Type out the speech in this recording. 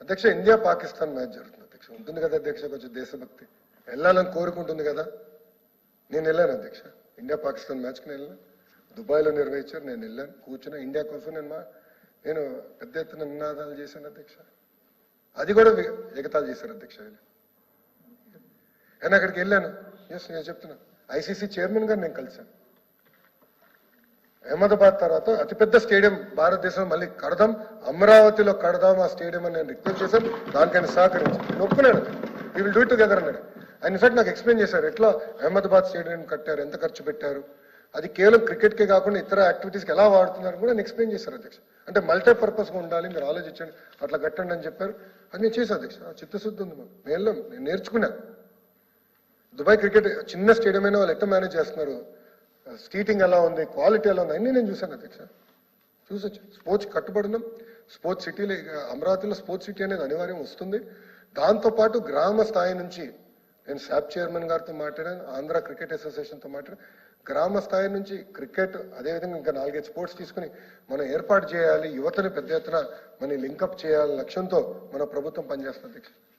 అధ్యక్ష India Pakistan match జరుగుతుంది అధ్యక్ష. ఉంటుంది కదా అధ్యక్ష కొంచెం దేశభక్తి, వెళ్ళాలని కోరుకుంటుంది కదా. నేను వెళ్ళాను అధ్యక్ష, ఇండియా పాకిస్తాన్ మ్యాచ్కి నేను వెళ్ళాను. దుబాయ్లో నిర్వహించారు, నేను వెళ్ళాను, కూర్చున్నా. ఇండియా కోసం నేను పెద్ద ఎత్తున నినాదాలు చేశాను అధ్యక్ష. అది కూడా ఎగతాలు చేశారు అధ్యక్ష. నేను అక్కడికి వెళ్ళాను. ఎస్, నేను చెప్తున్నా, ఐసీసీ చైర్మన్ గారు నేను కలిశాను. అహ్మదాబాద్ తర్వాత అతిపెద్ద స్టేడియం భారతదేశంలో మళ్ళీ కడదాం, అమరావతిలో కడదాం ఆ స్టేడియం అని నేను రిక్వెస్ట్ చేశాను. దానికైనా సహకరించాను, నేను ఒప్పుకున్నాను. We will do it together అన్నాడు. ఆయన ఇన్ఫాక్ట్ నాకు ఎక్స్ప్లెయిన్ చేశారు ఎట్లా అహ్మదాబాద్ స్టేడియం కట్టారు, ఎంత ఖర్చు పెట్టారు, అది కేవలం క్రికెట్కే కాకుండా ఇతర యాక్టివిటీస్కి ఎలా వాడుతున్నారు కూడా నేను ఎక్స్ప్లెయిన్ చేశారు అధ్యక్ష. అంటే మల్టీపర్పస్గా ఉండాలి, మీరు ఆలోచించండి, అట్లా కట్టండి అని చెప్పారు. అది నేను చేశాను అధ్యక్ష. చిత్తశుద్ధి ఉంది మాకు, నేను నేర్చుకున్నా. దుబాయ్ క్రికెట్ చిన్న స్టేడియం అయినా వాళ్ళు ఎట్లా మేనేజ్ చేస్తున్నారు, సీటింగ్ ఎలా ఉంది, క్వాలిటీ ఎలా ఉంది, అన్నీ నేను చూశాను అధ్యక్ష. చూసొచ్చు. స్పోర్ట్స్ కట్టుబడినాం. స్పోర్ట్స్ సిటీలో అమరావతిలో స్పోర్ట్స్ సిటీ అనేది అనివార్యం వస్తుంది. దాంతోపాటు గ్రామ స్థాయి నుంచి నేను శాప్ చైర్మన్ గారితో మాట్లాడాను, ఆంధ్ర క్రికెట్ అసోసియేషన్తో మాట్లాడాను. గ్రామ స్థాయి నుంచి క్రికెట్, అదేవిధంగా ఇంకా 4-5 స్పోర్ట్స్ తీసుకుని మనం ఏర్పాటు చేయాలి, యువతని పెద్ద ఎత్తున మనం లింకప్ చేయాలి లక్ష్యంతో మన ప్రభుత్వం పనిచేస్తుంది అధ్యక్ష.